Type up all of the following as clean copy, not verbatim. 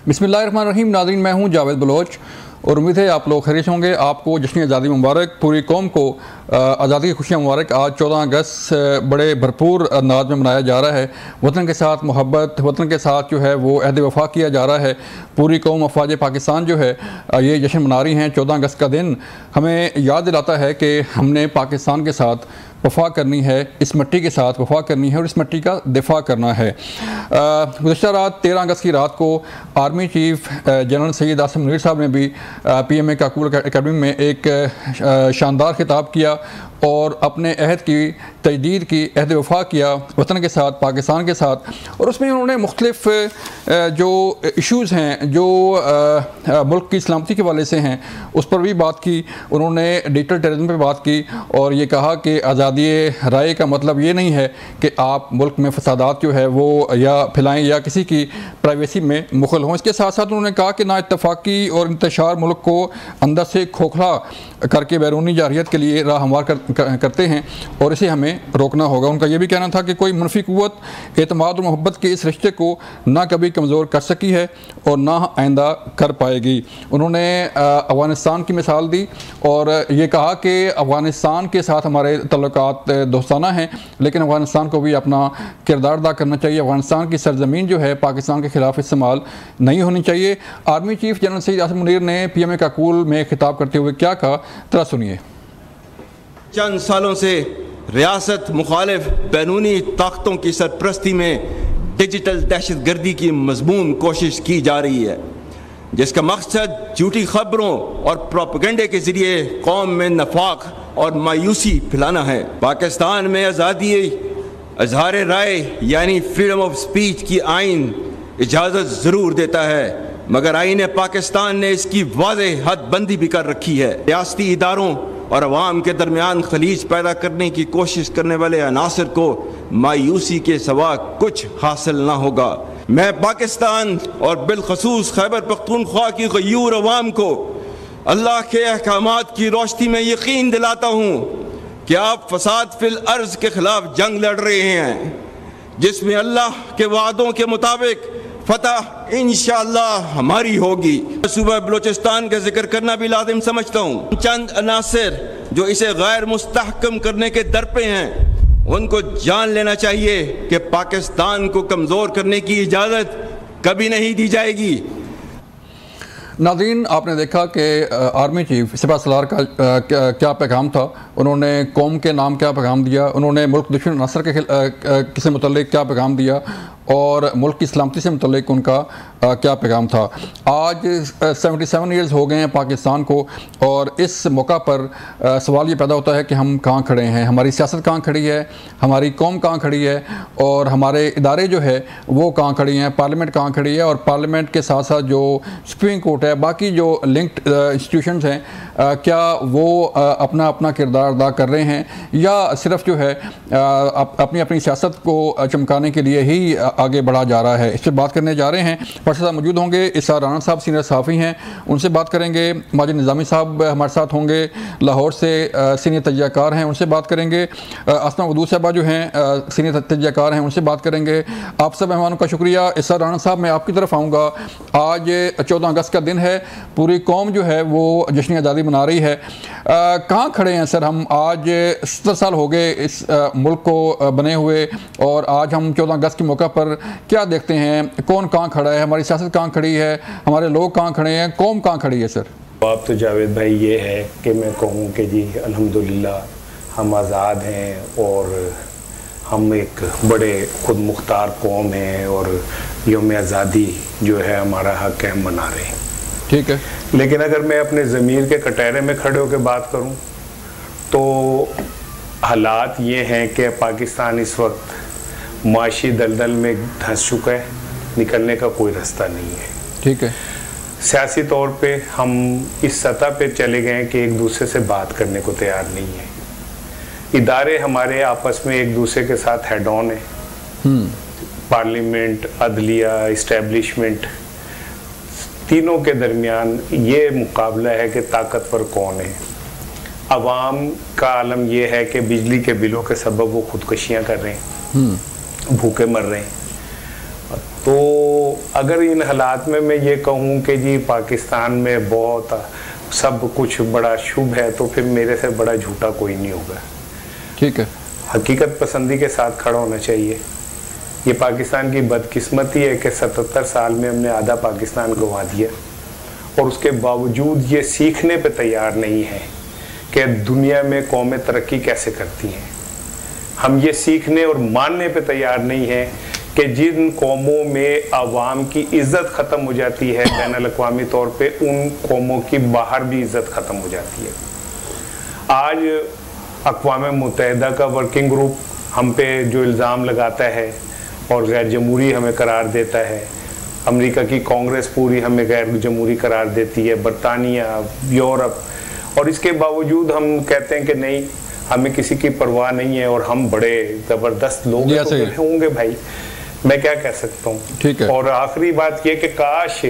बिस्मिल्लाहिर्रहमानिर्रहीम। नाज़रीन, मैं हूँ जावेद बलोच और उम्मीद है आप लोग खैरियत होंगे। आपको जश्न आज़ादी मुबारक। पूरी कौम को आज़ादी की खुशियाँ मुबारक। आज 14 अगस्त बड़े भरपूर अंदाज में मनाया जा रहा है। वतन के साथ मोहब्बत, वतन के साथ जो है वो अहद वफ़ा किया जा रहा है। पूरी कौम अफवाज पाकिस्तान जो है ये जश्न मना रही हैं। 14 अगस्त का दिन हमें याद दिलाता है कि हमने पाकिस्तान के साथ वफ़ा करनी है, इस मिट्टी के साथ वफ़ा करनी है और इस मिट्टी का दिफा करना है। गुज़श्ता रात 13 अगस्त की रात को army chief general Syed Asim Munir साहब ने भी PMA काकूल अकेडमी में एक शानदार खिताब किया और अपने अहद की तजदीद की, अहद वफ़ा किया वतन के साथ, पाकिस्तान के साथ। और उसमें उन्होंने मुख्तलिफ जो इश्यूज़ हैं जो मुल्क की सलामती के हवाले से हैं उस पर भी बात की। उन्होंने डिजिटल टेररिज्म पर बात की और ये कहा कि आज़ादी राय का मतलब ये नहीं है कि आप मुल्क में फसादात जो है वो या फैलाएँ या किसी की प्राइवेसी में मुखल हों। इसके साथ साथ उन्होंने कहा कि नाइत्तफ़ाक़ी और इंतशार मुल्क को अंदर से खोखला करके बैरूनी जारियत के लिए राह हमवार करते हैं और इसे हमें रोकना होगा। उनका यह भी कहना था कि कोई मनफी क़ुव्वत एतमाद और मोहब्बत के इस रिश्ते को ना कभी कमज़ोर कर सकी है और ना आइंदा कर पाएगी। उन्होंने अफ़गानिस्तान की मिसाल दी और ये कहा कि अफ़गानिस्तान के साथ हमारे तल्लुकात दोस्ताना हैं, लेकिन अफ़गानिस्तान को भी अपना किरदार अदा करना चाहिए। अफ़गानिस्तान की सरजमीन जो है पाकिस्तान के ख़िलाफ़ इस्तेमाल नहीं होनी चाहिए। Army chief general Syed Asim Munir ने PMA काकूल में खिताब करते हुए क्या कहा, तरह सुनिए। चंद सालों से रियासत मुखालिफ बैरूनी ताकतों की सरपरस्ती में डिजिटल दहशतगर्दी की मजमून कोशिश की जा रही है, जिसका मकसद झूठी खबरों और प्रोपेगेंडे के जरिए कौम में नफाक और मायूसी फैलाना है। पाकिस्तान में आज़ादी इज़हार राय यानी फ्रीडम ऑफ स्पीच की आइन इजाज़त ज़रूर देता है, मगर आइन पाकिस्तान ने इसकी वाज़ेह हदबंदी भी कर रखी है। रियासती इदारों और अवाम के दरमियान खलीज पैदा करने की कोशिश करने वाले अनासर को मायूसी के सिवा कुछ हासिल ना होगा। मैं पाकिस्तान और बिलखसूस खैबर पख्तूनख्वा की गयूर अवाम को अल्लाह के अहकामात की रोशनी में यकीन दिलाता हूँ कि आप फसाद फिल अर्ज के खिलाफ जंग लड़ रहे हैं, जिसमें अल्लाह के वादों के मुताबिक फतह इंशाअल्लाह हमारी होगी। सूबा बलोचिस्तान का जिक्र करना भी लाजिम समझता हूँ। चंद अनासर जो इसे गैर मुस्तहकम करने के दर पे हैं, उनको जान लेना चाहिए कि पाकिस्तान को कमज़ोर करने की इजाज़त कभी नहीं दी जाएगी। नाज़रीन, आपने देखा कि आर्मी चीफ सिपा सलार का क्या पैगाम था। उन्होंने कौम के नाम क्या पैगाम दिया, उन्होंने मुल्क दुश्मन अनासर के मुतल्लिक़ क्या पैगाम दिया और मुल्क की सलामती से मुतल्लिक़ उनका क्या पैगाम था। आज 77 ईयर्स हो गए हैं पाकिस्तान को और इस मौका पर सवाल ये पैदा होता है कि हम कहाँ खड़े हैं, हमारी सियासत कहाँ खड़ी है, हमारी कौम कहाँ खड़ी है और हमारे इदारे जो है वो कहाँ खड़ी हैं, पार्लियामेंट कहाँ खड़ी है और पार्लियामेंट के साथ साथ जो सुप्रीम कोर्ट है, बाकी जो लिंक्ड इंस्टीट्यूशंस हैं, क्या वो अपना अपना किरदार अदा कर रहे हैं या सिर्फ जो है अपनी अपनी सियासत को चमकाने के लिए ही आगे बढ़ा जा रहा है। इससे बात करने जा रहे हैं। साथ मौजूद होंगे इसार राना साहब, सीनियर सहाफ़ी हैं, उनसे बात करेंगे। माजिद निज़ामी साहब हमारे साथ होंगे, लाहौर से सीनियर तजज़ियाकार हैं, उनसे बात करेंगे। आसमा वदूद साहबा जो हैं सीनियर तजज़ियाकार हैं, उनसे बात करेंगे। आप सब मेहमानों का शुक्रिया। इसार राना साहब, मैं आपकी तरफ आऊँगा। आज 14 अगस्त का दिन है, पूरी कौम जो है वो जश्न आज़ादी मना रही है। कहाँ खड़े हैं सर हम? आज 70 साल हो गए इस मुल्क को बने हुए और आज हम 14 अगस्त के मौका पर क्या देखते हैं? कौन कहाँ खड़ा है, हमारी सियासत कहाँ खड़ी है, हमारे लोग कहाँ खड़े हैं, कौम कहाँ खड़ी है सर? बात तो जावेद भाई ये है कि मैं कहूँ कि जी अल्हम्दुलिल्लाह हम आज़ाद हैं और हम एक बड़े खुद मुख्तार कौम हैं और यौम आज़ादी जो है हमारा हक है, हम मना रहे हैं। ठीक है, लेकिन अगर मैं अपने ज़मीर के कटहरे में खड़े होकर बात करूँ तो हालात ये हैं कि पाकिस्तान इस वक्त माशी दलदल में धंस चुका है, निकलने का कोई रास्ता नहीं है। ठीक है, सियासी तौर पे हम इस सतह पे चले गए कि एक दूसरे से बात करने को तैयार नहीं है। इदारे हमारे आपस में एक दूसरे के साथ हेड ऑन है। पार्लियामेंट, अदलिया, इस्टेब्लिशमेंट, तीनों के दरमियान ये मुकाबला है कि ताकतवर कौन है। अवाम का आलम ये है कि बिजली के बिलों के सबब वो खुदकुशियाँ कर रहे हैं, भूखे मर रहे हैं। तो अगर इन हालात में मैं ये कहूँ कि जी पाकिस्तान में बहुत सब कुछ बड़ा शुभ है, तो फिर मेरे से बड़ा झूठा कोई नहीं होगा। ठीक है, हकीकत पसंदी के साथ खड़ा होना चाहिए। ये पाकिस्तान की बदकिस्मती है कि 77 साल में हमने आधा पाकिस्तान गंवा दिया, और उसके बावजूद ये सीखने पे तैयार नहीं है कि दुनिया में कौमें तरक्की कैसे करती हैं। हम ये सीखने और मानने पे तैयार नहीं है कि जिन कौमों में आवाम की इज्जत ख़त्म हो जाती है बैनुल-अक़वामी तौर पे, उन कौमों की बाहर भी इज्जत ख़त्म हो जाती है। आज अक़वाम मुत्तहिदा का वर्किंग ग्रुप हम पे जो इल्ज़ाम लगाता है और गैर जमहूरी हमें करार देता है, अमेरिका की कांग्रेस पूरी हमें गैर जमहूरी करार देती है, बरतानिया, यूरोप, और इसके बावजूद हम कहते हैं कि नहीं, हमें किसी की परवाह नहीं है और हम बड़े ज़बरदस्त लोग होंगे। भाई मैं क्या कह सकता हूँ। ठीक है। और आखिरी बात यह कि काश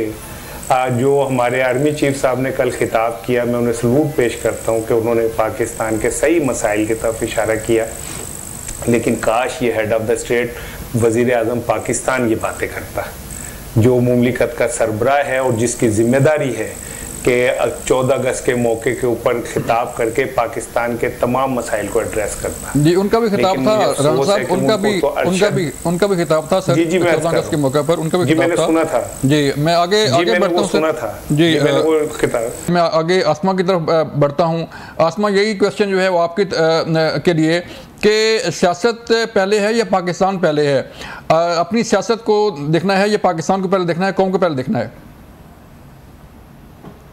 जो हमारे आर्मी चीफ साहब ने कल खिताब किया, मैं उन्हें सलूट पेश करता हूँ कि उन्होंने पाकिस्तान के सही मसाइल की तरफ इशारा किया, लेकिन काश ये हेड ऑफ द स्टेट वज़ीर आज़म पाकिस्तान ये बातें करता, जो मुमलिकत का सरबराह है और जिसकी जिम्मेदारी है कि 14 अगस्त के मौके के ऊपर खिताब करके पाकिस्तान के तमाम मसाइल को एड्रेस करता। जी, उनका भी खिताब था राणा साहब, उनका भी खिताब था सर। जी, 14 अगस्त के मौके पर उनका भी खिताब था। सुना था जी, मैं आगे बढ़ता हूँ। सुना था जी, खिताब। मैं आगे आसमा की तरफ बढ़ता हूँ। आसमा, यही क्वेश्चन जो है वो आपके के लिए कि सियासत पहले है या पाकिस्तान पहले है? अपनी सियासत को देखना है या पाकिस्तान को पहले देखना है, कौम को पहले देखना है?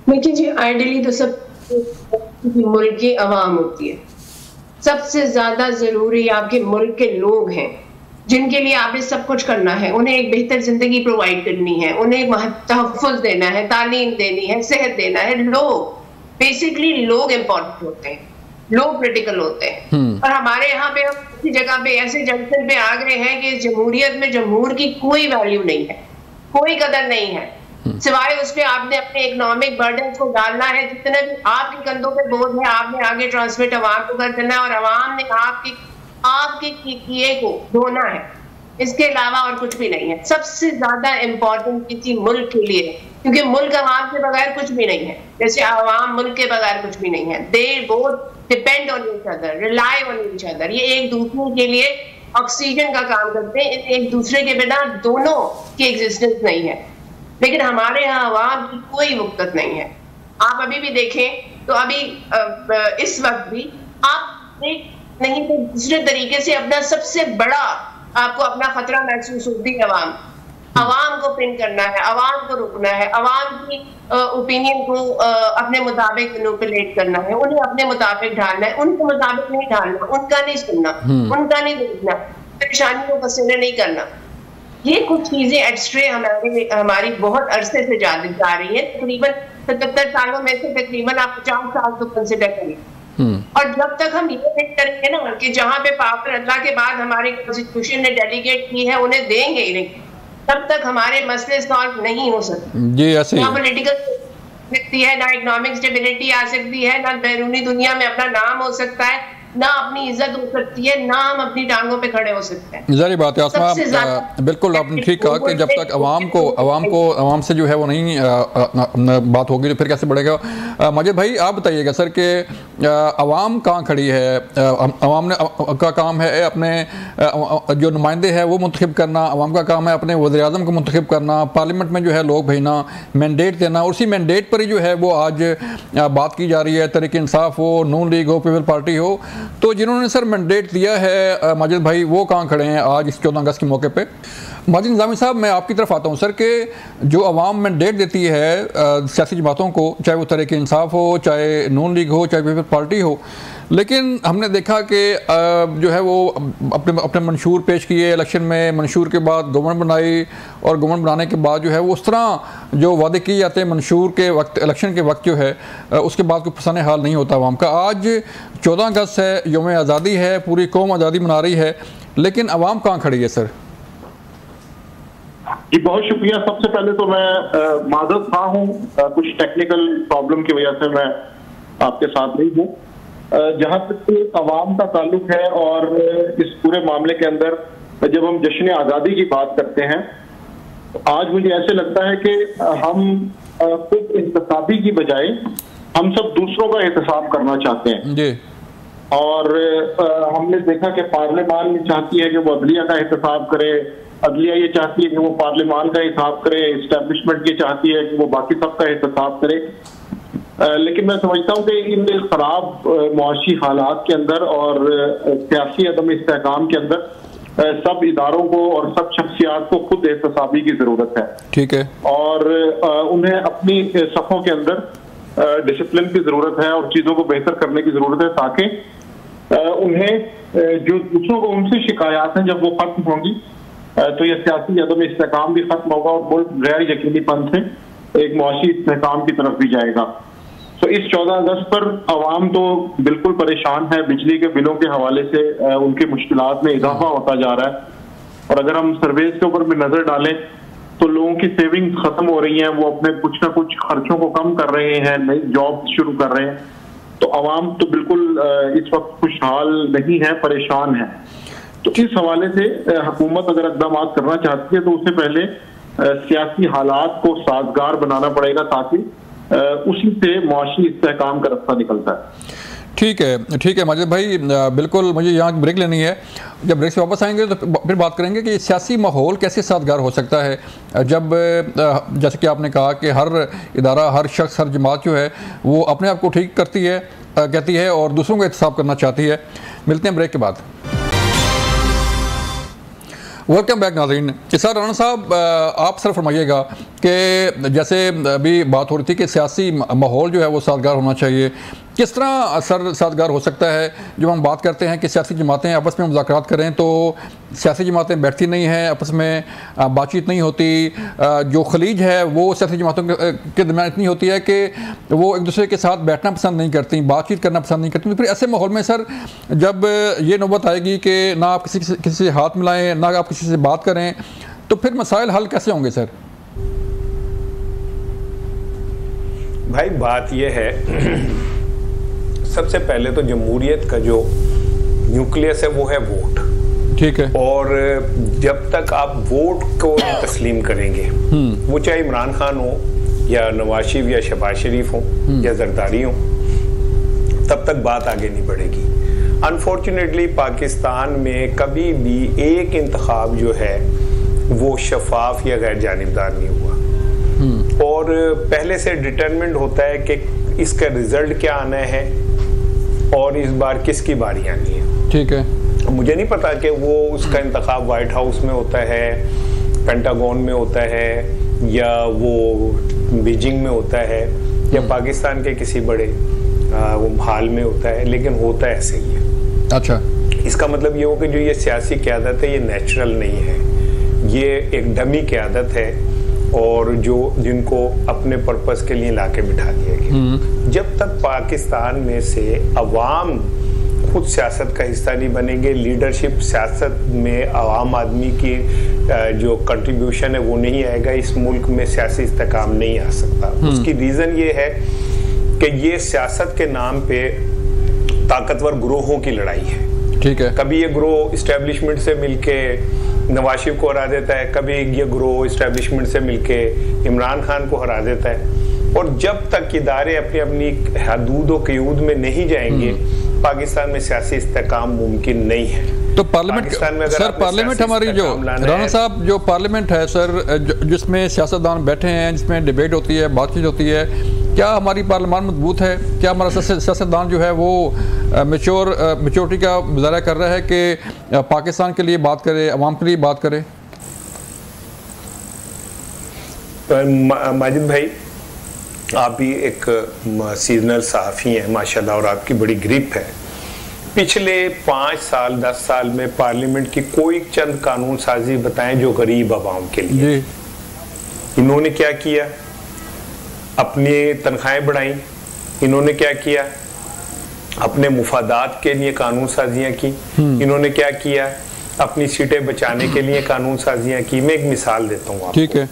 देखिए जी, आइडियली तो सब मुल्क की आवाम होती है। सबसे ज्यादा जरूरी आपके मुल्क के लोग हैं, जिनके लिए आपने सब कुछ करना है। उन्हें एक बेहतर जिंदगी प्रोवाइड करनी है, उन्हें तहफ़्फ़ुज़ देना है, तालीम देनी है, सेहत देना है। लोग बेसिकली लोग इम्पोर्टेंट होते हैं, लोग क्रिटिकल होते हैं। और हमारे यहाँ पे हम किसी जगह पे ऐसे जंक्शन पे आ गए हैं कि जमहूरियत में जमहूर की कोई वैल्यू नहीं है, कोई कदर नहीं है, सिवाय उसपे आपने अपने इकोनॉमिक बर्डन को डालना है। जितने भी आपके कंधों पे बोझ है, आपने आगे ट्रांसमिट अवाम को कर देना है, और अवाम ने आपके किए को धोना है। इसके अलावा और कुछ भी नहीं है। सबसे ज्यादा इम्पोर्टेंट किसी मुल्क के लिए, क्योंकि मुल्क अवाम के बगैर कुछ भी नहीं है, जैसे अवाम मुल्क के बगैर कुछ भी नहीं है। They both depend on each other, rely on each other. ये एक दूसरे के लिए ऑक्सीजन का काम करते हैं। एक दूसरे के बिना दोनों की एग्जिस्टेंस नहीं है। लेकिन हमारे यहाँ अवाम की कोई वक़्त नहीं है। आप अभी भी देखें तो अभी इस वक्त भी आप नहीं तो दूसरे तरीके से अपना सबसे बड़ा आपको अपना खतरा महसूस होती है। अवाम को पिन करना है, अवाम को रुकना है, अवाम की ओपिनियन को अपने मुताबिक मैनिपुलेट करना है, उन्हें अपने मुताबिक ढालना है। उनके मुताबिक नहीं ढालना, उनका नहीं सुनना, उनका नहीं देखना, परेशानी को पसीने नहीं करना। ये कुछ चीजें एक्स्ट्रे हमारी बहुत अरसे से जा रही है। तकरीबन 77 सालों में से तकरीबन आप 50 साल तो कंसिडर करिए। और जब तक हम ये नहीं करेंगे ना कि जहाँ पे पावर अल्लाह के बाद हमारी कॉन्स्टिट्यूशन ने डेलीगेट की है उन्हें देंगे ही नहीं, तब तक हमारे मसले सॉल्व नहीं हो सकते। जी, ऐसे ना पॉलिटिकल सकती है, ना इकोनॉमिक स्टेबिलिटी आ सकती है, ना बैरूनी दुनिया में अपना नाम हो सकता है, ना अपनी इज्जत हो सकती है, ना हम अपनी टांगों पे खड़े हो सकते हैं। जारी बात है आसमा, बिल्कुल आपने ठीक कहा कि जब तक अवाम से जो है वो नहीं बात होगी तो फिर कैसे बढ़ेगा। माजिद भाई आप बताइएगा सर कि अवाम कहाँ खड़ी है? अवाम का काम है अपने जो नुमाइंदे हैं वो मुंतखब करना, अवाम का काम है अपने वज़ीर आज़म को मुंतखब करना, पार्लियामेंट में जो है लोग भेजना, मैंडेट देना। उसी मैंडेट पर ही जो है वो आज बात की जा रही है। तहरीक इंसाफ हो, नून लीग हो, पीपल पार्टी हो, तो जिन्होंने सर मैंडेट दिया है माजिद भाई वो कहाँ खड़े हैं आज इस 14 अगस्त के मौके पे? माजिद निज़ामी साहब, मैं आपकी तरफ आता हूँ सर कि जो अवाम मैंडेट देती है सियासी जमातों को, चाहे वो तहरीक इंसाफ हो, चाहे नून लीग हो, चाहे पीपल पार्टी हो, लेकिन हमने देखा कि जो है वो अपने मंशूर पेश किए इलेक्शन में, मंशूर के बाद गवर्नमेंट बनाई, और गवर्नमेंट बनाने के बाद जो है वो उस तरह जो वादे किए जाते हैं मंशूर के वक्त, इलेक्शन के वक्त जो है उसके बाद कोई पसंद हाल नहीं होता अवाम का। आज 14 अगस्त है, यौम आज़ादी है, पूरी कौम आज़ादी मना रही है, लेकिन अवाम कहाँ खड़ी है सर? जी बहुत शुक्रिया। सबसे पहले तो मैं माज़रत खा हूँ, कुछ टेक्निकल प्रॉब्लम की वजह से मैं आपके साथ नहीं हूँ। जहाँ तक अवाम का ताल्लुक है और इस पूरे मामले के अंदर जब हम जश्न आज़ादी की बात करते हैं आज मुझे ऐसे लगता है कि हम खुद इंतखाबी की बजाय हम सब दूसरों का एहतसाब करना चाहते हैं जी। और हमने देखा कि पार्लियामान भी चाहती है कि वो अदलिया का एहतसाब करे, अदलिया ये चाहती है कि वो पार्लियामान का एहतसाब करे, इस्टेब्लिशमेंट ये चाहती है कि वो बाकी सबका एहतसाब करे। लेकिन मैं समझता हूँ कि इन खराब मुआशी हालात के अंदर और सियासी अदम इस्तेहकाम के अंदर सब इदारों को और सब शख्सियात को खुद एहतसाबी की जरूरत है। ठीक है। और उन्हें अपनी सफ़ों के अंदर डिसिप्लिन की जरूरत है और चीजों को बेहतर करने की जरूरत है, ताकि उन्हें जो दूसरों को उनसे शिकायत हैं जब वो खत्म होंगी तो ये सियासी अदम इस्तेहकाम भी खत्म होगा और मुल्क गैर यकीनीपन से एक मुआशी इस्तेहकाम की तरफ भी जाएगा। तो इस 14 अगस्त पर अवाम तो बिल्कुल परेशान है, बिजली के बिलों के हवाले से उनकी मुश्किलात में इजाफा होता जा रहा है। और अगर हम सर्वेस के ऊपर भी नजर डालें तो लोगों की सेविंग्स खत्म हो रही हैं, वो अपने कुछ ना कुछ खर्चों को कम कर रहे हैं, नई जॉब शुरू कर रहे हैं। तो अवाम तो बिल्कुल इस वक्त खुशहाल नहीं है, परेशान है। तो इस हवाले से हुकूमत अगर इक़दाम करना चाहती है तो उससे पहले सियासी हालात को साजगार बनाना पड़ेगा, ताकि उसी से मुआशी इस्तेहकाम का रास्ता निकलता है। ठीक है माजिद भाई, बिल्कुल मुझे यहाँ ब्रेक लेनी है। जब ब्रेक से वापस आएंगे तो फिर बात करेंगे कि सियासी माहौल कैसे साजगार हो सकता है जब जैसे कि आपने कहा कि हर इदारा, हर शख्स, हर जमात जो है वो अपने आप को ठीक कहती है और दूसरों को एहतसाब करना चाहती है। मिलते हैं ब्रेक के बाद। वेलकम बैक नाज़रीन। सर राना साहब, आप सर फरमाइएगा कि जैसे अभी बात हो रही थी कि सियासी माहौल जो है वो साजगार होना चाहिए, किस तरह सर साजगार हो सकता है? जब हम बात करते हैं कि सियासी जमातें आपस में मुज़ाकरात करें तो सियासी जमातें बैठती नहीं हैं, आपस में बातचीत नहीं होती। जो खलीज है वो सियासी जमातों के दरमियान इतनी होती है कि वो एक दूसरे के साथ बैठना पसंद नहीं करती, बातचीत करना पसंद नहीं करती। तो फिर ऐसे माहौल में सर जब ये नौबत आएगी कि ना आप किसी से हाथ मिलाएं, ना आप किसी से बात करें, तो फिर मसाइल हल कैसे होंगे सर? भाई बात यह है, सबसे पहले तो जमहूरियत का जो न्यूक्लियस है वो है वोट। ठीक है। और जब तक आप वोट को तस्लीम करेंगे, वो चाहे इमरान खान हो या नवाज शरीफ या शहबाज शरीफ हो या जरदारी हो, तब तक बात आगे नहीं बढ़ेगी। अनफॉर्चुनेटली पाकिस्तान में कभी भी एक इंतखाब जो है वो शफाफ या गैर जानिबदार नहीं हुआ और पहले से डिटरमिन्ड होता है कि इसका रिजल्ट क्या आना है और इस बार किसकी बारी आनी है। ठीक है। मुझे नहीं पता कि वो उसका इंतखाब व्हाइट हाउस में होता है, पेंटागन में होता है या वो बीजिंग में होता है या पाकिस्तान के किसी बड़े हाल में होता है, लेकिन होता ऐसे ही है। अच्छा। इसका मतलब ये हो कि जो ये सियासी क़यादत है ये नेचुरल नहीं है, ये एक डमी क़यादत है और जिनको अपने पर्पस के लिए लाके बिठा दिया गया। जब तक पाकिस्तान में से अवाम खुद सियासत का हिस्सा नहीं बनेंगे, लीडरशिप सियासत में आवाम आदमी की जो कंट्रीब्यूशन है वो नहीं आएगा, इस मुल्क में सियासी इस्तेहकाम नहीं आ सकता। उसकी रीज़न ये है कि ये सियासत के नाम पे ताकतवर ग्रोहों की लड़ाई है। ठीक है। कभी ये ग्रोह इस्टेब्लिशमेंट से मिलके नवाज शरीफ को हरा देता है, कभी ये ग्रोह इस्टेब्लिशमेंट से मिलके इमरान खान को हरा देता है। और जब तक इदारे अपनी अपनी हदूद और क़यूद में नहीं जाएंगे, पाकिस्तान में सियासी इस्तेहकाम मुमकिन नहीं है। तो पार्लियामेंट सर, पार्लियामेंट हमारी जो राना साहब जो पार्लियामेंट है सर, जिसमें सियासतदान बैठे हैं, जिसमें डिबेट होती है, बातचीत होती है, क्या हमारी पार्लियामान मजबूत है? क्या हमारा सियासतदान जो है वो मेच्योरिटी का मुजाहरा कर रहा है कि पाकिस्तान के लिए बात करे, अवाम के लिए बात करे? माजिद भाई, आप भी एक सीजनल सहाफ़ी हैं माशाल्लाह और आपकी बड़ी ग्रिप है। पिछले 5 साल 10 साल में पार्लियामेंट की कोई चंद कानून साजी बताएं जो गरीब आवाम के लिए। इन्होंने क्या किया? अपनी तनख्वाहें बढ़ाई। इन्होंने क्या किया? अपने मुफादात के लिए कानून साजियाँ की। इन्होंने क्या किया? अपनी सीटें बचाने के लिए कानून साजियाँ की। मैं एक मिसाल देता हूँ आपको। ठीक है।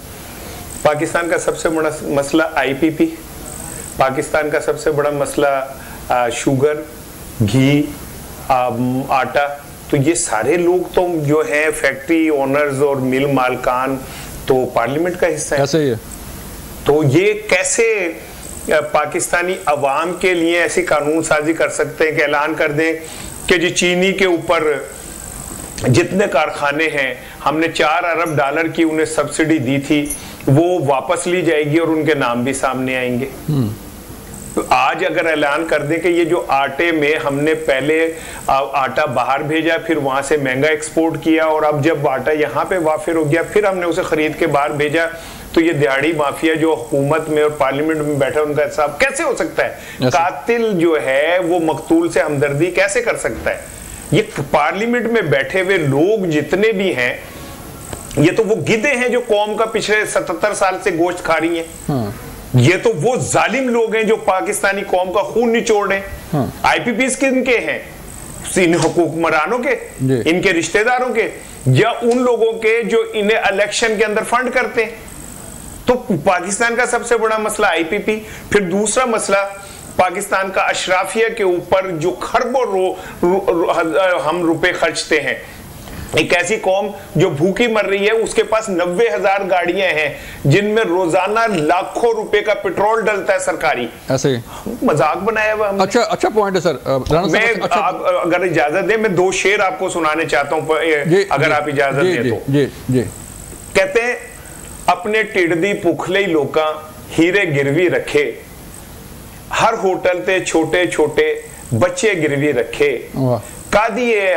पाकिस्तान का सबसे बड़ा मसला IPP, पाकिस्तान का सबसे बड़ा मसला शुगर, घी, आटा। तो ये सारे लोग तो जो है फैक्ट्री ओनर्स और मिल मालकान तो पार्लियामेंट का हिस्सा है। ऐसे ही है। तो ये कैसे पाकिस्तानी अवाम के लिए ऐसी कानून साजी कर सकते हैं कि ऐलान कर दें कि जी चीनी के ऊपर जितने कारखाने हैं, हमने 4 अरब डॉलर की उन्हें सब्सिडी दी थी, वो वापस ली जाएगी और उनके नाम भी सामने आएंगे। तो आज अगर ऐलान कर दें कि ये जो आटे में हमने पहले आटा बाहर भेजा, फिर वहां से महंगा एक्सपोर्ट किया, और अब जब आटा यहाँ पे वाफिर हो गया फिर हमने उसे खरीद के बाहर भेजा, तो ये दिहाड़ी माफिया जो हुकूमत में और पार्लियामेंट में बैठा उनका हिसाब कैसे हो सकता है? कातिल जो है वो मकतूल से हमदर्दी कैसे कर सकता है? ये पार्लियामेंट में बैठे हुए लोग जितने भी हैं, ये तो वो गिद्धे हैं जो कौम का पिछले 77 साल से गोश्त खा रही हैं। ये तो वो जालिम लोग हैं जो पाकिस्तानी कौम का खून निचोड़ रहे हैं। आईपीपीस किनके हैं? इन हुकूमरानों के, इनके रिश्तेदारों के, या उन लोगों के जो इन्हें इलेक्शन के अंदर फंड करते हैं। तो पाकिस्तान का सबसे बड़ा मसला आईपीपी। फिर दूसरा मसला पाकिस्तान का अशराफिया के ऊपर जो खरबों हम रुपए खर्चते हैं। एक ऐसी कौम जो भूखी मर रही है, उसके पास 90,000 गाड़ियां हैं जिनमें रोजाना लाखों रुपए का पेट्रोल डलता है सरकारी। ऐसे मजाक बनाया हुआ। अच्छा पॉइंट है सर। मैं अगर इजाजत दे, मैं 2 शेर आपको सुनाने चाहता हूं, अगर आप इजाजत दे तो। जी। कहते हैं, अपने टिड्डी पुखले लोका हीरे गिरवी रखे, हर होटल ते छोटे छोटे बच्चे गिरवी रखे, कादिए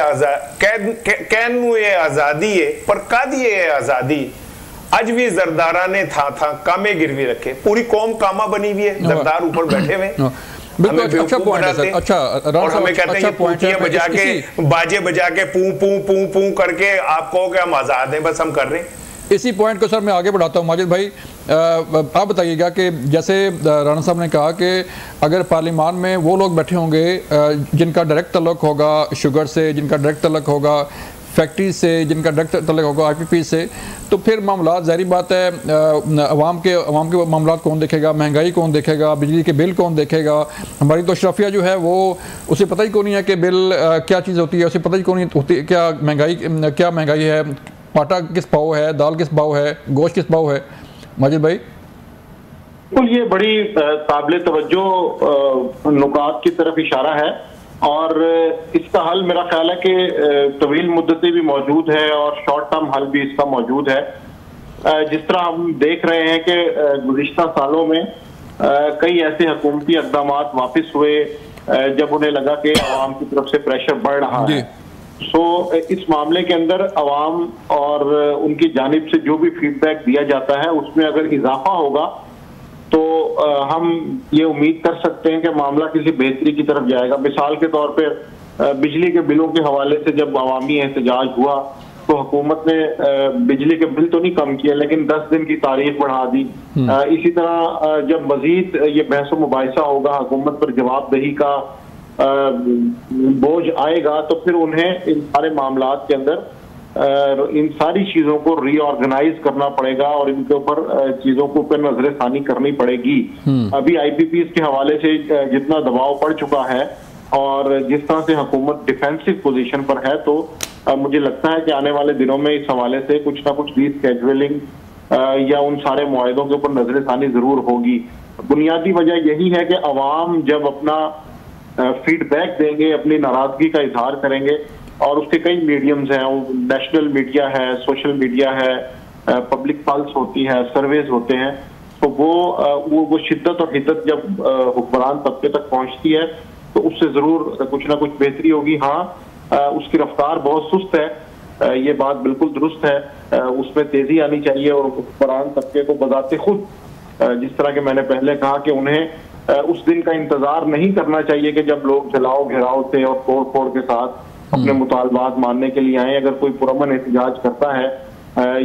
आजादी है पर कादिए आजादी, आज भी जरदारा ने था कामे गिरवी रखे। पूरी कौम कामा बनी हुई है, जरदार ऊपर बैठे हुए। बिल्कुल अच्छा पॉइंट है सर। अच्छा, और हमें कहते हैं पूंछियां बजा के, बाजे बजा के, पू पू पू पू करके आप कहो कि हम आजाद हैं, बस हम कर रहे हैं। इसी पॉइंट को सर मैं आगे बढ़ाता हूँ। माजिद भाई, आप बताइएगा कि जैसे राणा साहब ने कहा कि अगर पार्लियामान में वो लोग बैठे होंगे जिनका डायरेक्ट तल्लुक होगा शुगर से, जिनका डायरेक्ट तल्लुक होगा फैक्ट्री से, जिनका डायरेक्ट तल्लुक होगा आईपीपी से, तो फिर मामला ज़ाहिर बात है अवाम के मामला कौन देखेगा? महंगाई कौन देखेगा? बिजली के बिल कौन देखेगा? हमारी तो अशराफिया जो है वो उसे पता ही कौन नहीं है कि बिल क्या चीज़ होती है, उसे पता ही कौन नहीं होती क्या महंगाई है, आटा किस भाव है, दाल किस भाव है, गोश्त किस भाव है। माजिद भाई, बिल्कुल ये बड़ी काबिल तवज्जो नुकात की तरफ इशारा है, और इसका हल मेरा ख्याल है कि तवील मुद्दती भी मौजूद है और शॉर्ट टर्म हल भी इसका मौजूद है। जिस तरह हम देख रहे हैं कि गुज़िश्ता सालों में कई ऐसे हुकूमती इक़दाम वापस हुए जब उन्हें लगा कि अवाम की तरफ से प्रेशर बढ़ रहा है। इस मामले के अंदर अवाम और उनकी जानिब से जो भी फीडबैक दिया जाता है उसमें अगर इजाफा होगा तो हम ये उम्मीद कर सकते हैं कि मामला किसी बेहतरी की तरफ जाएगा। मिसाल के तौर पर बिजली के बिलों के हवाले से जब अवामी एहतजाज हुआ तो हुकूमत ने बिजली के बिल तो नहीं कम किए, लेकिन 10 दिन की तारीख बढ़ा दी। इसी तरह जब मजीद ये बहस मुबाहिसा होगा, हुकूमत पर जवाबदेही का बोझ आएगा, तो फिर उन्हें इन सारे मामलात के अंदर इन सारी चीजों को रीऑर्गेनाइज करना पड़ेगा और इनके ऊपर चीजों को ऊपर नजर सानी करनी पड़ेगी। अभी आईपीपीस के हवाले से जितना दबाव पड़ चुका है और जिस तरह से हुकूमत डिफेंसिव पोजीशन पर है, तो मुझे लगता है कि आने वाले दिनों में इस हवाले से कुछ ना कुछ रीस्केड्यूलिंग या उन सारे मुआहदों के ऊपर नजर सानी जरूर होगी। बुनियादी वजह यही है कि अवाम जब अपना फीडबैक देंगे, अपनी नाराजगी का इजहार करेंगे, और उसके कई मीडियम्स हैं, नेशनल मीडिया है, सोशल मीडिया है, पब्लिक पल्स होती है, सर्वेज होते हैं, तो वो शिद्दत और हिद्दत जब हुक्मरान तबके तक पहुंचती है तो उससे जरूर कुछ ना कुछ बेहतरी होगी। हाँ, उसकी रफ्तार बहुत सुस्त है, ये बात बिल्कुल दुरुस्त है, उसमें तेजी आनी चाहिए और हुक्मरान तबके को बजाते खुद, जिस तरह के मैंने पहले कहा कि उन्हें उस दिन का इंतजार नहीं करना चाहिए कि जब लोग जलाओ घेराव से और तोड़ फोड़ के साथ अपने मुतालबात मानने के लिए आए। अगर कोई पुरअमन एहतजाज करता है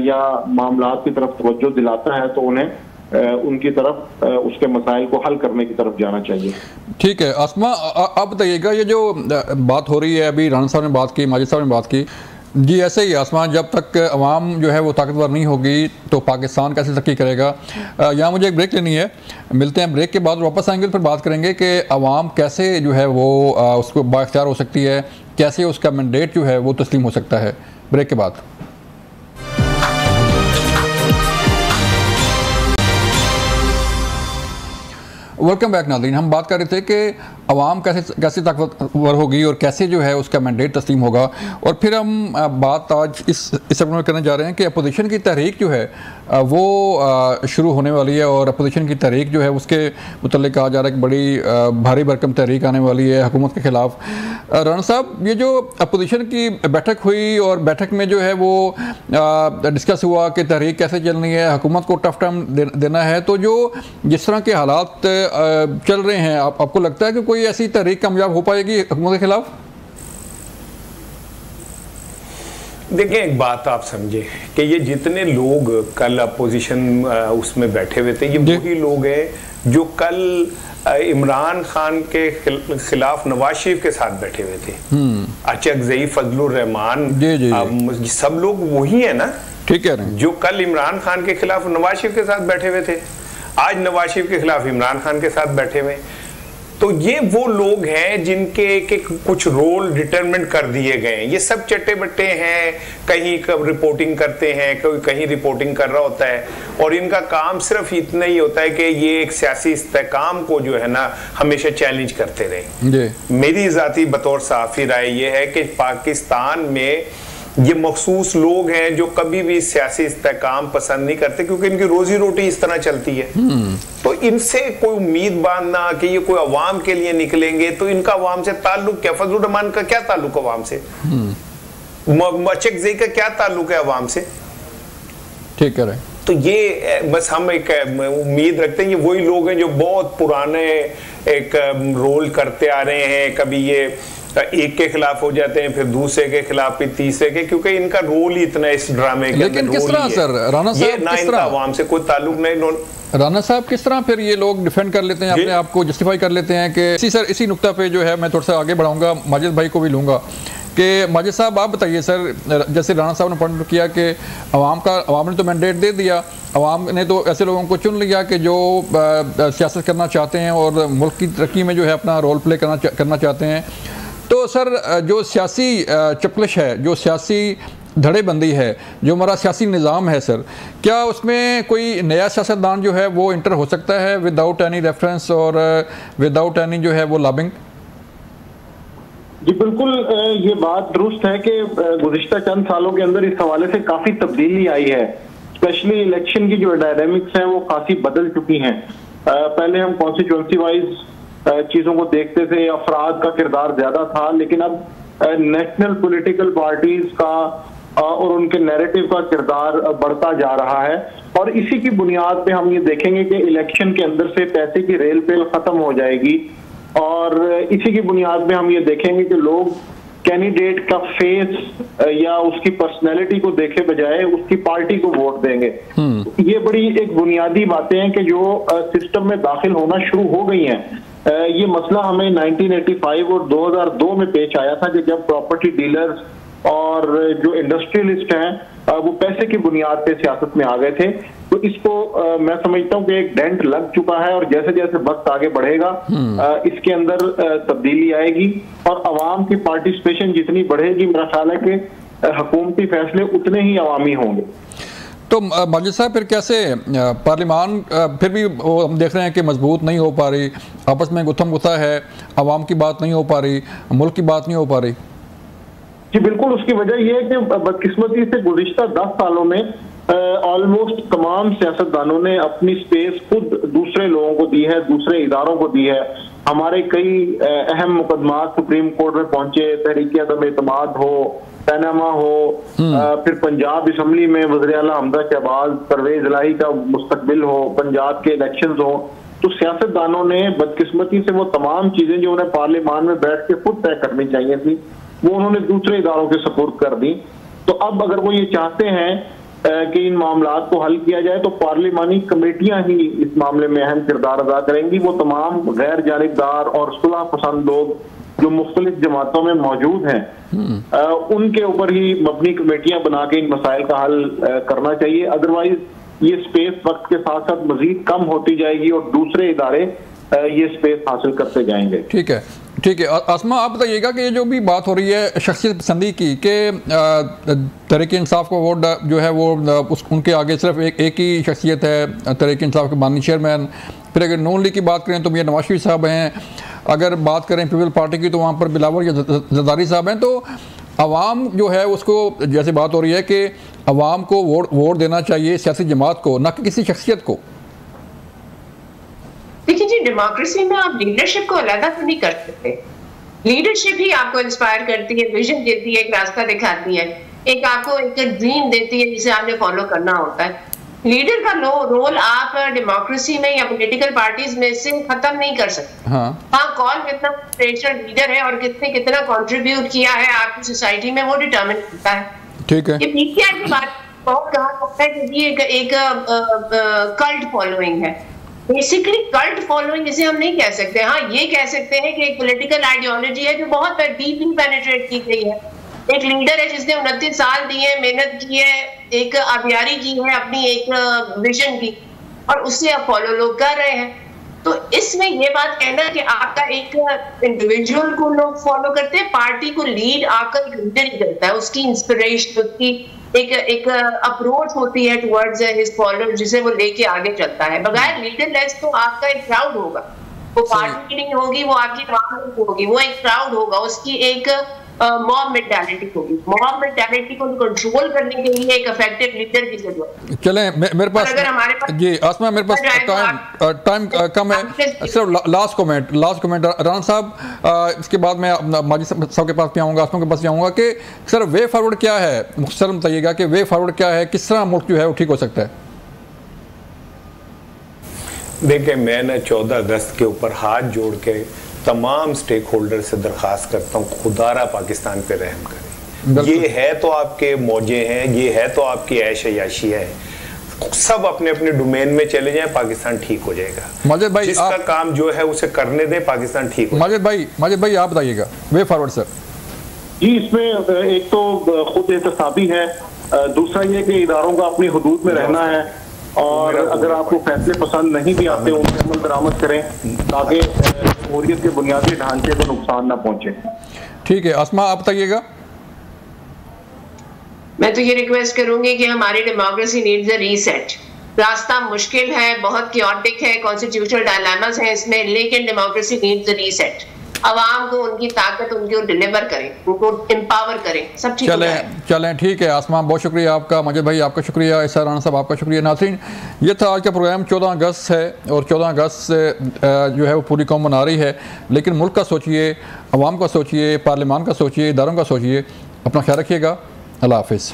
या मामलात की तरफ तवज्जो दिलाता है तो उन्हें उनकी तरफ उसके मसाइल को हल करने की तरफ जाना चाहिए। ठीक है आसमा, आप बताइएगा ये जो बात हो रही है, अभी राणा साहब ने बात की, माजिद साहब ने बात की, जी ऐसे ही आसमान, जब तक अवाम जो है वो ताकतवर नहीं होगी तो पाकिस्तान कैसे तरक्की करेगा। यहाँ मुझे एक ब्रेक लेनी है, मिलते हैं ब्रेक के बाद, वापस आएंगे तो फिर बात करेंगे कि अवाम कैसे जो है वो उसको बाख्तियार हो सकती है, कैसे उसका मैंडेट जो है वो तस्लीम हो सकता है। ब्रेक के बाद। वेलकम बैक नाज़रीन। हम बात कर रहे थे कि अवाम कैसे ताकतवर होगी और कैसे जो है उसका मैंडेट तस्लीम होगा, और फिर हम बात आज इस सेगमेंट में करने जा रहे हैं कि अपोजिशन की तहरीक जो है वो शुरू होने वाली है, और अपोजिशन की तहरीक जो है उसके मुतल्लिक़ कहा जा रहा है कि बड़ी भारी भरकम तहरीक आने वाली है हुकूमत के ख़िलाफ़। राना साहब, ये जो अपोजिशन की बैठक हुई और बैठक में जो है वो डिस्कस हुआ कि तहरीक कैसे चलनी है, हुकूमत को टफ टाइम देना है, तो जो जिस तरह के हालात चल रहे हैं, आपको लगता है कि कोई ऐसी तहरीक कामयाब हो पाएगी हुकूमत के खिलाफ? देखिए, एक बात आप समझे कि ये जितने लोग कल अपोजिशन उसमें बैठे हुए थे, ये वही लोग हैं जो कल इमरान खान के खिलाफ नवाज शरीफ के साथ बैठे हुए थे। अचकजई, फजलुर रहमान, सब लोग वही है ना, ठीक है, जो कल इमरान खान के खिलाफ नवाज शरीफ के साथ बैठे हुए थे, आज नवाज शरीफ के खिलाफ इमरान खान के साथ बैठे हुए। तो ये वो लोग हैं जिनके के कुछ रोल डिटरमिन कर दिए गए हैं। ये सब चट्टे बट्टे हैं, कहीं कब रिपोर्टिंग करते हैं, कोई कहीं रिपोर्टिंग कर रहा होता है, और इनका काम सिर्फ इतना ही होता है कि ये एक सियासी इस्तेकाम को जो है ना हमेशा चैलेंज करते रहे। मेरी ज़ाती बतौर सहाफ़ी राय ये है कि पाकिस्तान में ये मखसूस लोग हैं जो कभी भी सियासी इस्तेकाम पसंद नहीं करते, क्योंकि इनकी रोजी रोटी इस तरह चलती है। तो इनसे कोई उम्मीद बांधना कि ये कोई अवाम के लिए निकलेंगे, तो इनका अवाम से ताल्लुक क्या? फजलुर रहमान का क्या ताल्लुक अवाम से? अचकजई का क्या ताल्लुक है अवाम से? ठीक है। तो ये बस हम एक उम्मीद रखते हैं ये वही लोग हैं जो बहुत पुराने एक रोल करते आ रहे हैं, कभी ये एक के खिलाफ हो जाते हैं, फिर दूसरे के खिलाफ, फिर तीसरे के, क्योंकि इनका रोल ही इतना इस ड्रामे के लेकिन किस तरह सर राना साहब, किस तरह अवाम से कोई ताल्लुक नहीं। राना साहब, किस तरह फिर ये लोग डिफेंड कर लेते हैं अपने आप को, जस्टिफाई कर लेते हैं कि इसी नुक्ता पे जो है मैं थोड़ा सा आगे बढ़ाऊंगा, माजिद भाई को भी लूंगा कि माजिद साहब आप बताइए सर, जैसे राना साहब ने पॉइंट किया कि अवाम ने तो मैंडेट दे दिया, अवाम ने तो ऐसे लोगों को चुन लिया कि जो सियासत करना चाहते हैं और मुल्क की तरक्की में जो है अपना रोल प्ले करना चाहते हैं। तो सर, जो सियासी चपलिश है, जो सियासी धड़ेबंदी है, जो हमारा सियासी निज़ाम है सर, क्या उसमें कोई नया सियासतदान जो है वो इंटर हो सकता है विदाउट एनी रेफरेंस और विदाउट एनी जो है वो लॉबिंग? जी बिल्कुल, ये बात दुरुस्त है कि गुज़िश्ता चंद सालों के अंदर इस हवाले से काफ़ी तब्दीली आई है। स्पेशली इलेक्शन की जो डायनामिक्स हैं वो काफ़ी बदल चुकी हैं। पहले हम कॉन्स्टिट्यूंसी वाइज चीज़ों को देखते थे, अफराद का किरदार ज़्यादा था, लेकिन अब नेशनल पॉलिटिकल पार्टीज का और उनके नैरेटिव का किरदार बढ़ता जा रहा है। और इसी की बुनियाद पे हम ये देखेंगे कि इलेक्शन के अंदर से पैसे की रेल पेल खत्म हो जाएगी, और इसी की बुनियाद पे हम ये देखेंगे कि लोग कैंडिडेट का फेस या उसकी पर्सनैलिटी को देखे बजाय उसकी पार्टी को वोट देंगे। ये बड़ी एक बुनियादी बातें हैं कि जो सिस्टम में दाखिल होना शुरू हो गई हैं। ये मसला हमें 1985 और 2002 में पेश आया था कि जब प्रॉपर्टी डीलर्स और जो इंडस्ट्रियलिस्ट हैं वो पैसे की बुनियाद पे सियासत में आ गए थे। तो इसको मैं समझता हूँ कि एक डेंट लग चुका है, और जैसे जैसे वक्त आगे बढ़ेगा इसके अंदर तब्दीली आएगी, और अवाम की पार्टिसिपेशन जितनी बढ़ेगी मेरा ख्याल है कि हुकूमती फैसले उतने ही अवामी होंगे। तो माजिद साहब, फिर कैसे पार्लियामान फिर भी हम देख रहे हैं कि मजबूत नहीं हो पा रही, आपस में गुत्थम गुत्था है, अवाम की बात नहीं हो पा रही, मुल्क की बात नहीं हो पा रही? जी बिल्कुल, उसकी वजह यह है कि बदकिस्मती से गुज़िश्ता 10 सालों में ऑलमोस्ट तमाम सियासतदानों ने अपनी स्पेस खुद दूसरे लोगों को दी है, दूसरे इदारों को दी है। हमारे कई अहम मुकदमात सुप्रीम कोर्ट में पहुंचे, तहरीक अदम एतमाद हो, पैनामा हो, फिर पंजाब असम्बली में वज़ीर आला हमजा शहबाज, परवेज इलाही का मुस्तकबिल हो, पंजाब के इलेक्शंस हो। तो सियासतदानों ने बदकिस्मती से वो तमाम चीजें जो उन्हें पार्लियामान में बैठ के खुद तय करनी चाहिए थी, वो उन्होंने दूसरे इदारों के सपुर्द कर दी। तो अब अगर वो ये चाहते हैं कि इन मामलात को हल किया जाए, तो पार्लियामानी कमेटियां ही इस मामले में अहम किरदार अदा करेंगी। वो तमाम गैर जानिबदार और सुलह पसंद लोग जो मुख्तलिफ जमातों में मौजूद हैं उनके ऊपर ही मबनी कमेटियां बना के इन मसाइल का हल करना चाहिए। अदरवाइज ये स्पेस वक्त के साथ साथ मजीद कम होती जाएगी और दूसरे इदारे ये स्पेस हासिल करते जाएंगे। ठीक है, ठीक है। आसमा, आप बताइएगा कि ये जो भी बात हो रही है शख्सियत पसंदी की, कि तहरीक इंसाफ का वोट जो है वो उनके आगे सिर्फ एक ही शख्सियत है, तहरीक इंसाफ के बानी चेयरमैन फिर अगर नून लीग की बात करें तो मियां नवाज शरीफ साहब हैं, अगर बात करें पीपल पार्टी की तो वहाँ पर बिलावल या जरदारी साहब हैं। तो अवाम जो है उसको, जैसे बात हो रही है कि अवाम को वोट देना चाहिए सियासी जमात को, न कि किसी शख्सियत को। देखिए जी, डेमोक्रेसी में आप लीडरशिप को अलग तो नहीं कर सकते। लीडरशिप ही आपको इंस्पायर करती है, विजन देती है, एक रास्ता दिखाती है, एक आपको एक ड्रीम देती है जिसे आपने फॉलो करना होता है। लीडर का रोल आप डेमोक्रेसी में या पॉलिटिकल पार्टीज में से खत्म नहीं कर सकते। हाँ, कौन कितना इंस्पिरेशनल लीडर है और किसने कितना कंट्रीब्यूट किया है आपकी सोसाइटी में, वो डिटरमिन करता है। ठीक है, ये पीटीआई की बात बहुत कहा जाता है कि एक कल्ट फॉलोइंग है। बेसिकली कल्ट फॉलोइंग इसे हम नहीं कह सकते। हाँ, ये कह सकते हैं कि एक पॉलिटिकल आइडियोलॉजी है जो बहुत डीपली पेनिट्रेट की गई है। एक लीडर है जिसने 29 साल दिए, मेहनत की है, एक आबियारी की है अपनी एक विजन की, और उससे अब फॉलो लोग कर रहे हैं। तो इसमें ये बात कहना कि आपका एक इंडिविजुअल को लोग फॉलो करते हैं, पार्टी को लीड आपका एक लीडर ही करता है। उसकी इंस्पिरेशन, उसकी एक अप्रोच होती है टुवर्ड्स हिज फॉलोअर्स, जिसे वो लेके आगे चलता है। बगैर लीडरलेस तो आपका एक क्राउड होगा, वो पार्टी नहीं होगी, वो आपकी क्राउड होगी, वो एक क्राउड होगा, उसकी एक मॉब मेंटालिटी होगी। मॉब मेंटालिटी को कंट्रोल करने के लिए एक इफेक्टिव लीडर की जरूरत है। चलें, मेरे पास अगर हमारे पास जी आसमा, मेरे पास टाइम कम है, सिर्फ लास्ट कमेंट राना साहब, इसके बाद मैं माजी साहब के पास भी आऊँगा, आसमा के पास भी आऊँगा कि सर वे फॉरवर्ड क्या है, मुख्तसर बताइएगा कि वे फॉरवर्ड क्या है, किस तरह मुल्क जो है वो ठीक हो सकता है। देखिए, मैं ना 14 अगस्त के ऊपर हाथ जोड़ के तमाम स्टेक होल्डर से दरख्वास्त करता हूँ, खुदारा पाकिस्तान पे रहम करें। ये है तो आपके मौजे हैं, ये है तो आपकी ऐश अयाशी है, सब अपने अपने डोमेन में चले जाएं, पाकिस्तान ठीक हो जाएगा। माजिद भाई, जिसका काम जो है उसे करने दें, पाकिस्तान ठीक हो। माजिद भाई आप बताइएगा वे फॉरवर्ड सर। जी, इसमें एक तो खुद एहतसाबी है, दूसरा ये कि इदारों का अपनी हुदूद में रहना है, और अगर आपको फैसले पसंद नहीं भी आते उनके अमल दरामद करें ताकि जमहूरियत के बुनियादी ढांचे को नुकसान ना पहुंचे। ठीक है, आसमा आप बताइएगा। मैं तो ये रिक्वेस्ट करूंगी कि हमारी डेमोक्रेसी नीड्स अ रीसेट। रास्ता मुश्किल है, बहुत क्योटिक है, कॉन्स्टिट्यूशनल डायलेमास हैं इसमें, लेकिन डेमोक्रेसी नीड्स अ रीसेट। आवाम को उनकी ताकत उनको डिलीवर करें, उनको एम्पावर करें, सब ठीक चलें ठीक है। आसमा बहुत शुक्रिया आपका, माजिद भाई आपका शुक्रिया, इसा राना साहब आपका शुक्रिया। नाज़रीन, ये था आज का प्रोग्राम। 14 अगस्त है और 14 अगस्त जो है वो पूरी कौम मना रही है, लेकिन मुल्क का सोचिए, अवाम का सोचिए, पार्लियामान का सोचिए, इदारों का सोचिए। अपना ख्याल रखिएगा। अल्लाह हाफिज़।